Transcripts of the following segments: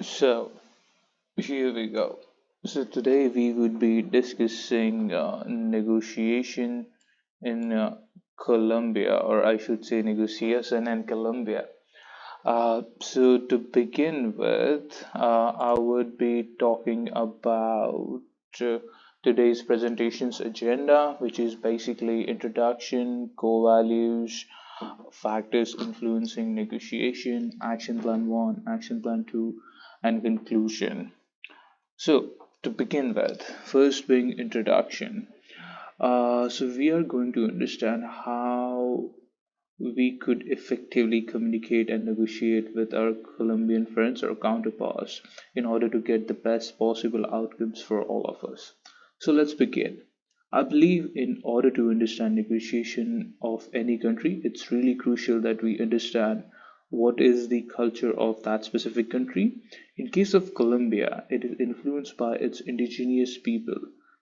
So, here we go. So, today we would be discussing negotiation in Colombia, or I should say, negotiation in Colombia. So, to begin with, I would be talking about uh, today's presentation's agenda, which is basically introduction, core values, factors influencing negotiation, action plan 1, action plan 2, and conclusion. So, to begin with, first being introduction. So, we are going to understand how we could effectively communicate and negotiate with our Colombian friends or counterparts in order to get the best possible outcomes for all of us. So, let's begin. I believe in order to understand negotiation of any country, it's really crucial that we understand what is the culture of that specific country. In case of Colombia, it is influenced by its indigenous people,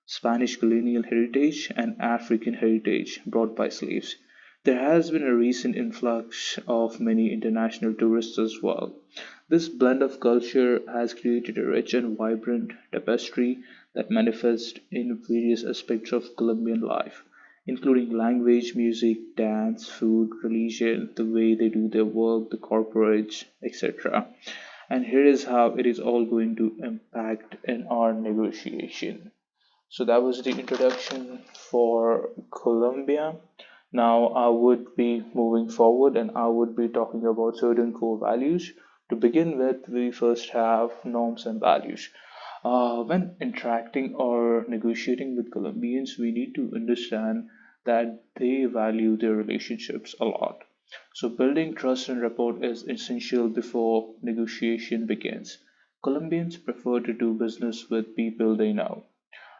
Spanish colonial heritage, and African heritage brought by slaves. There has been a recent influx of many international tourists as well. This blend of culture has created a rich and vibrant tapestry that manifests in various aspects of Colombian life, including language, music, dance, food, religion, the way they do their work, the corporates, etc. And here is how it is all going to impact in our negotiation. So that was the introduction for Colombia. Now I would be moving forward and I would be talking about certain core values. To begin with, we first have norms and values. When interacting or negotiating with Colombians, we need to understand that they value their relationships a lot. So, building trust and rapport is essential before negotiation begins. Colombians prefer to do business with people they know.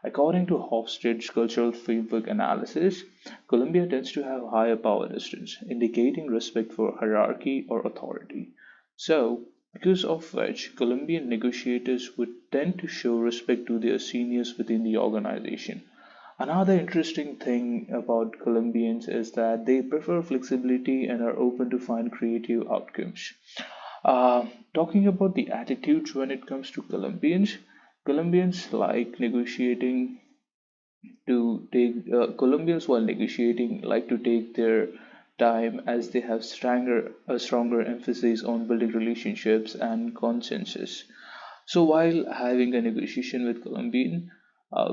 According to Hofstede's cultural framework analysis, Colombia tends to have higher power distance, indicating respect for hierarchy or authority. So, because of which, Colombian negotiators would tend to show respect to their seniors within the organization. Another interesting thing about Colombians is that they prefer flexibility and are open to find creative outcomes. Uh, Talking about the attitudes when it comes to Colombians, Colombians like negotiating to take Colombians while negotiating like to take their time as they have stronger emphasis on building relationships and consensus. So while having a negotiation with Colombian,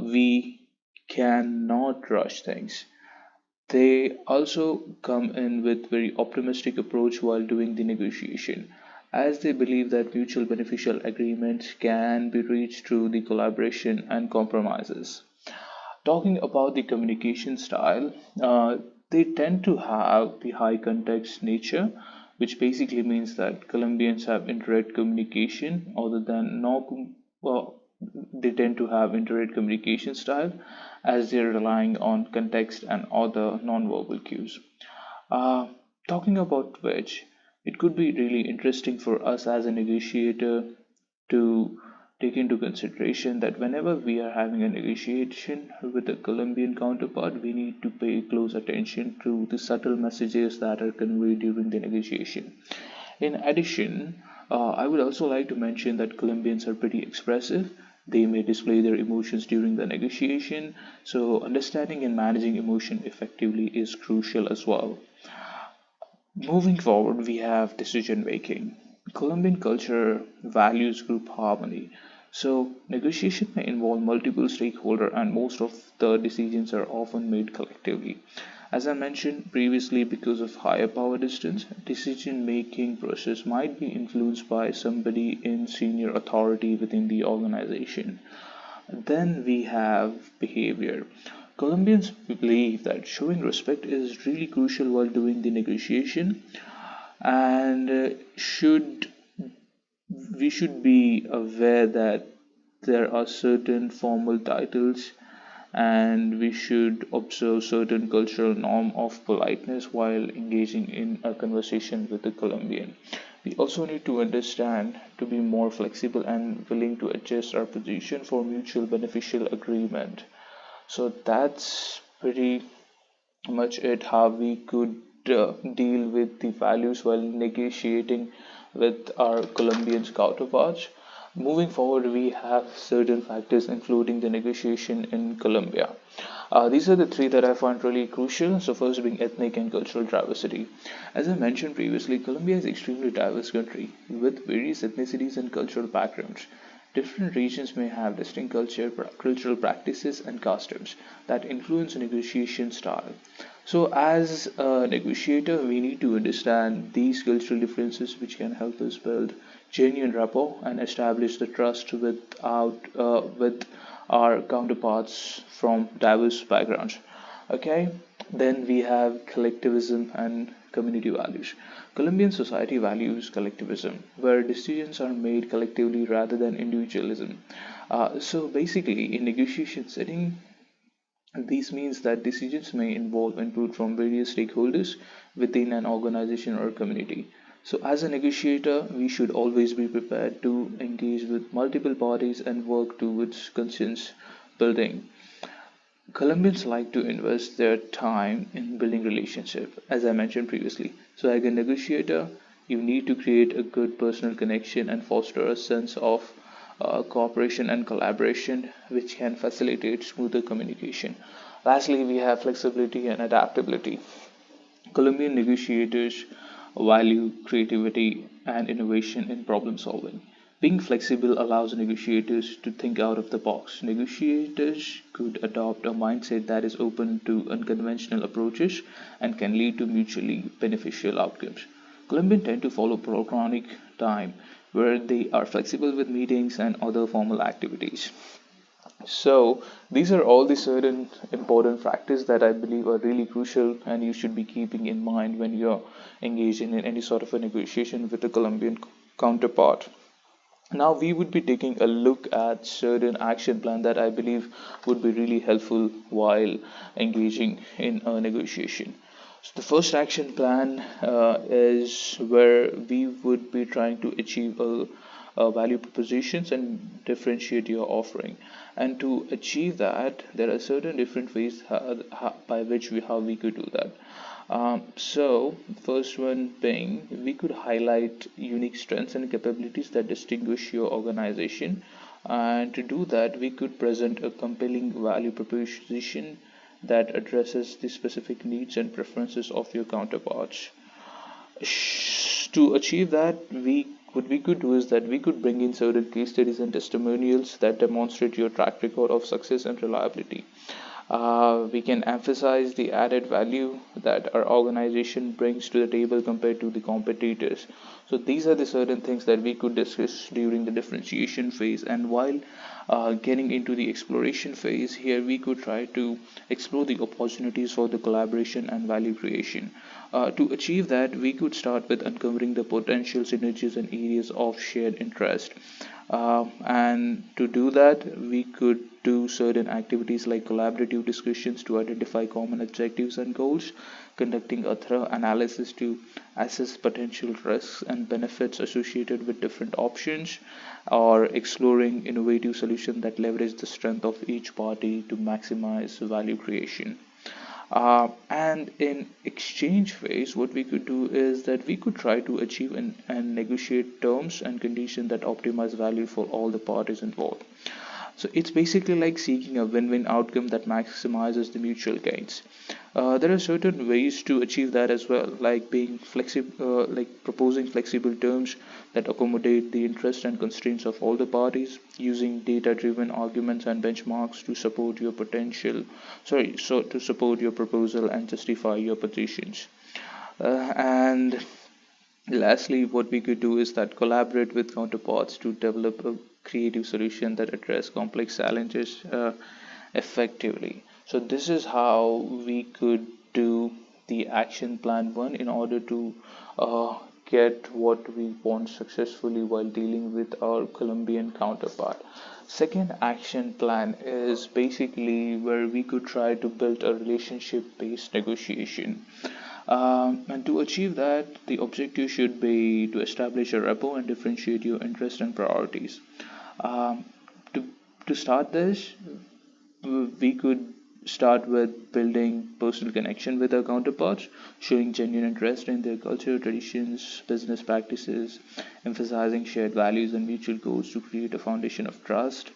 we cannot rush things. They also come in with very optimistic approach while doing the negotiation, as they believe that mutual beneficial agreements can be reached through the collaboration and compromises. Talking about the communication style, they tend to have the high context nature, which basically means that Colombians have indirect communication other than no, well, they tend to have indirect communication style as they're relying on context and other nonverbal cues. Uh, Talking about which, it could be really interesting for us as a negotiator to take into consideration that whenever we are having a negotiation with a Colombian counterpart, we need to pay close attention to the subtle messages that are conveyed during the negotiation. In addition, I would also like to mention that Colombians are pretty expressive. They may display their emotions during the negotiation, so understanding and managing emotion effectively is crucial as well. Moving forward, we have decision making. Colombian culture values group harmony. So, negotiation may involve multiple stakeholders, and most of the decisions are often made collectively. As I mentioned previously, because of higher power distance, decision making process might be influenced by somebody in senior authority within the organization. Then we have behavior. Colombians believe that showing respect is really crucial while doing the negotiation, and should we should be aware that there are certain formal titles and we should observe certain cultural norm of politeness while engaging in a conversation with a Colombian. We also need to understand to be more flexible and willing to adjust our position for mutual beneficial agreement. So that's pretty much it how we could deal with the values while negotiating with our Colombian counterparts. Moving forward, we have certain factors including the negotiation in Colombia. These are the three that I find really crucial. So, first being ethnic and cultural diversity. As I mentioned previously, Colombia is an extremely diverse country with various ethnicities and cultural backgrounds. Different regions may have distinct cultural practices and customs that influence negotiation style. So, as a negotiator, we need to understand these cultural differences, which can help us build genuine rapport and establish the trust with our counterparts from diverse backgrounds. Okay, then we have collectivism and community values. Colombian society values collectivism, where decisions are made collectively rather than individualism. So basically, in negotiation setting, this means that decisions may involve input from various stakeholders within an organization or community. So, as a negotiator, we should always be prepared to engage with multiple parties and work towards consensus building. Colombians like to invest their time in building relationship, as I mentioned previously. So, as a negotiator, you need to create a good personal connection and foster a sense of cooperation and collaboration, which can facilitate smoother communication. Lastly, we have flexibility and adaptability. Colombian negotiators value creativity and innovation in problem solving. Being flexible allows negotiators to think out of the box. Negotiators could adopt a mindset that is open to unconventional approaches and can lead to mutually beneficial outcomes. Colombians tend to follow programmatic time, where they are flexible with meetings and other formal activities. So, these are all the certain important factors that I believe are really crucial and you should be keeping in mind when you're engaging in any sort of a negotiation with a Colombian counterpart. Now, we would be taking a look at certain action plan that I believe would be really helpful while engaging in a negotiation. So, the first action plan is where we would be trying to achieve value propositions and differentiate your offering. And to achieve that, there are certain different ways by which how we could do that. So, first one being, we could highlight unique strengths and capabilities that distinguish your organization. And to do that, we could present a compelling value proposition that addresses the specific needs and preferences of your counterparts. To achieve that, what we could do is that we could bring in certain case studies and testimonials that demonstrate your track record of success and reliability. We can emphasize the added value that our organization brings to the table compared to the competitors. So these are the certain things that we could discuss during the differentiation phase. And while getting into the exploration phase, here we could try to explore the opportunities for the collaboration and value creation. To achieve that, we could start with uncovering the potential synergies and areas of shared interest. And to do that, we could do certain activities like collaborative discussions to identify common objectives and goals, conducting a thorough analysis to assess potential risks and benefits associated with different options, or exploring innovative solutions that leverage the strength of each party to maximize value creation. And in exchange phase, what we could do is that we could try to achieve and negotiate terms and conditions that optimize value for all the parties involved. So it's basically like seeking a win-win outcome that maximizes the mutual gains. There are certain ways to achieve that as well, like being flexible, like proposing flexible terms that accommodate the interests and constraints of all the parties, using data-driven arguments and benchmarks to support your to support your proposal and justify your positions. And lastly, what we could do is that collaborate with counterparts to develop a creative solution that address complex challenges effectively. So this is how we could do the action plan one in order to get what we want successfully while dealing with our Colombian counterpart. Second action plan is basically where we could try to build a relationship based negotiation. And to achieve that, the objective should be to establish a rapport and differentiate your interests and priorities. Um, to, to start this, we could start with building personal connection with our counterparts, showing genuine interest in their culture, traditions, business practices, emphasizing shared values and mutual goals to create a foundation of trust.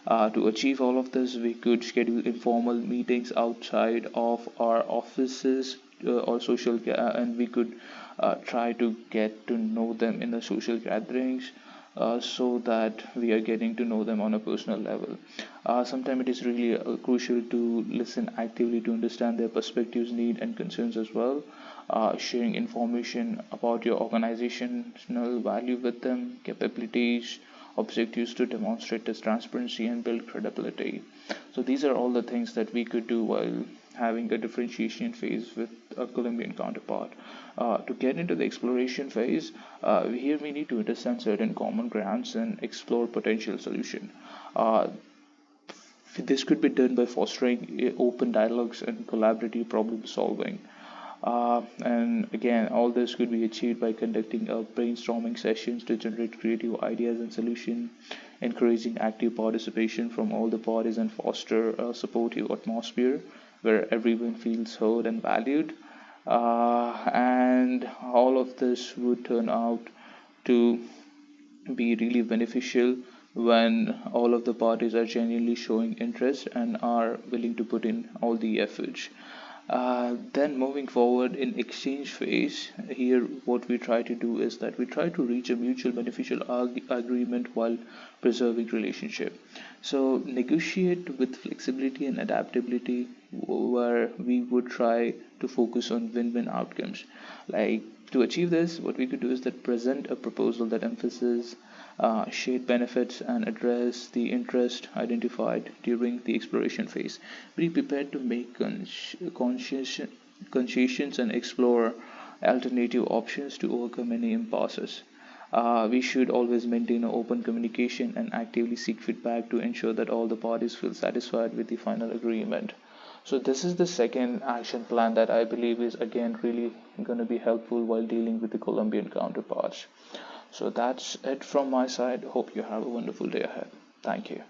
To achieve all of this, we could schedule informal meetings outside of our offices or and we could try to get to know them in the social gatherings, so that we are getting to know them on a personal level. Sometimes it is really crucial to listen actively to understand their perspectives, needs, and concerns as well. Sharing information about your organizational value with them, capabilities, objectives to demonstrate this transparency and build credibility. So these are all the things that we could do while having a differentiation phase with a Colombian counterpart. To get into the exploration phase, here we need to understand certain common grounds and explore potential solution. Uh, this could be done by fostering open dialogues and collaborative problem solving. And again, all this could be achieved by conducting brainstorming sessions to generate creative ideas and solutions, encouraging active participation from all the parties, and foster a supportive atmosphere where everyone feels heard and valued. And all of this would turn out to be really beneficial when all of the parties are genuinely showing interest and are willing to put in all the efforts. Then moving forward in exchange phase, here what we try to do is that we try to reach a mutual beneficial agreement while preserving relationship. So negotiate with flexibility and adaptability, where we would try to focus on win-win outcomes. Like, to achieve this, what we could do is that present a proposal that emphasizes shared benefits and address the interest identified during the exploration phase. Be prepared to make concessions and explore alternative options to overcome any impasses. We should always maintain an open communication and actively seek feedback to ensure that all the parties feel satisfied with the final agreement. So this is the second action plan that I believe is again really going to be helpful while dealing with the Colombian counterparts. So that's it from my side. Hope you have a wonderful day ahead. Thank you.